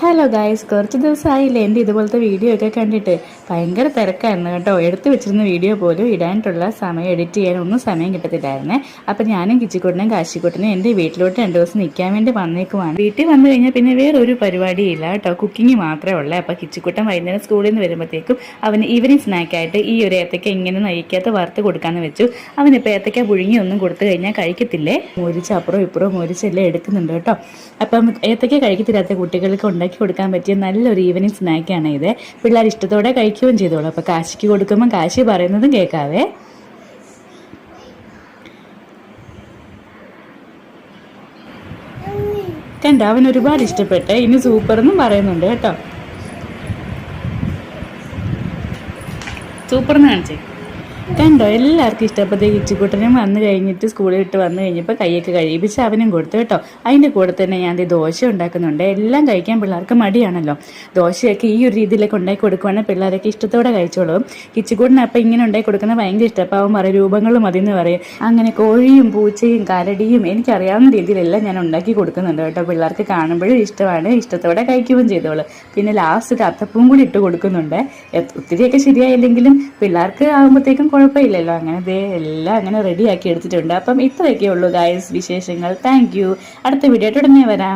Hello guys, കുറച്ച് ദിവസമായില്ലേ എൻ്റെ ഇതുപോലത്തെ വീഡിയോ ഒക്കെ കണ്ടിട്ട്. ഭയങ്കര തിരക്കായിരുന്നു കേട്ടോ. എടുത്തു വെച്ചിരുന്ന വീഡിയോ പോലും ഇടാനായിട്ടുള്ള സമയം, എഡിറ്റ് ചെയ്യാനൊന്നും സമയം കിട്ടത്തില്ലായിരുന്നേ. അപ്പം ഞാനും കിച്ചിക്കുട്ടനും കാശിക്കുട്ടനും എൻ്റെ വീട്ടിലോട്ട് 2 ദിവസം നിൽക്കാൻ വേണ്ടി വന്നേക്കുവാണ്. വീട്ടിൽ വന്നു കഴിഞ്ഞാൽ പിന്നെ വേറൊരു പരിപാടിയില്ല കേട്ടോ, കുക്കിംഗ് മാത്രമേ ഉള്ളൂ. അപ്പം കിച്ചിക്കുട്ടൻ വൈകുന്നേരം സ്കൂളിൽ നിന്ന് വരുമ്പോഴത്തേക്കും അവന് ഈവനിങ് സ്നാക്കായിട്ട് ഈ ഒരു ഏത്തക്ക ഇങ്ങനെ നയിക്കാത്ത വറുത്ത് കൊടുക്കാമെന്ന് വെച്ചു. അവനിപ്പോൾ ഏത്തക്ക പുഴുങ്ങി ഒന്നും കൊടുത്തു കഴിഞ്ഞാൽ കഴിക്കത്തില്ലേ. മോരിച്ച് അപ്പുറവും ഇപ്പുറവും മോരിച്ചെല്ലാം എടുക്കുന്നുണ്ട് കേട്ടോ. അപ്പം ഏത്തക്ക കഴിക്കത്തില്ലാത്ത കുട്ടികൾക്ക് ഉണ്ടാക്കി കൊടുക്കാൻ പറ്റിയ നല്ലൊരു ഈവനിങ് സ്നാക്കാണ് ഇത്. പിള്ളേർ ഇഷ്ടത്തോടെ കഴിക്കുകയും ചെയ്തോളൂ. അപ്പോൾ കാശിക്ക് കൊടുക്കുമ്പോൾ കാശി പറയുന്നതും കേൾക്കാവേ. കണ്ട, അവൻ ഒരുപാട് ഇഷ്ടപ്പെട്ട് ഇനി സൂപ്പറെന്നും പറയുന്നുണ്ട് കേട്ടോ. സൂപ്പർന്ന് കാണിച്ചേ. കണ്ടോ, എല്ലാവർക്കും ഇഷ്ടപ്പെട്ട കിച്ചിക്കുട്ടനും വന്നു കഴിഞ്ഞിട്ട് സ്കൂളിൽ വിട്ട് വന്നു കഴിഞ്ഞപ്പോൾ കൈയൊക്കെ കഴിപ്പിച്ച് അവനും കൊടുത്തു കേട്ടോ. അതിൻ്റെ കൂടെ തന്നെ ഞാൻ ദോശ ഉണ്ടാക്കുന്നുണ്ട്. എല്ലാം കഴിക്കാൻ പിള്ളേർക്ക് മടിയാണല്ലോ. ദോശയൊക്കെ ഈ ഒരു രീതിയിലൊക്കെ ഉണ്ടാക്കി കൊടുക്കുവാണെങ്കിൽ പിള്ളേരൊക്കെ ഇഷ്ടത്തോടെ കഴിച്ചോളും. കിച്ചിക്കുട്ടന് അപ്പം ഇങ്ങനെ ഉണ്ടാക്കി കൊടുക്കുന്നത് ഭയങ്കര ഇഷ്ടം. അപ്പം അവൻ പറയും രൂപങ്ങളും മതിയെന്ന് പറയും. അങ്ങനെ കോഴിയും പൂച്ചയും കരടിയും എനിക്കറിയാവുന്ന രീതിയിലെല്ലാം ഞാൻ ഉണ്ടാക്കി കൊടുക്കുന്നുണ്ട് കേട്ടോ. പിള്ളേർക്ക് കാണുമ്പോഴും ഇഷ്ടമാണ്, ഇഷ്ടത്തോടെ കഴിക്കുകയും ചെയ്തോളൂ. പിന്നെ ലാസ്റ്റ് അത്തപ്പവും കൂടി ഇട്ട് കൊടുക്കുന്നുണ്ട്. ഒത്തിരിയൊക്കെ ശരിയായില്ലെങ്കിലും പിള്ളേർക്ക് ആകുമ്പോഴത്തേക്കും കുഴപ്പമില്ലല്ലോ. അങ്ങനെ എല്ലാം അങ്ങനെ റെഡിയാക്കി എടുത്തിട്ടുണ്ട്. അപ്പം ഇത്രയൊക്കെ ഉള്ളൂ ഗായ്സ് വിശേഷങ്ങൾ. Thank you. അടുത്ത വീഡിയോ ആയിട്ട് ഉടനെ വരാം.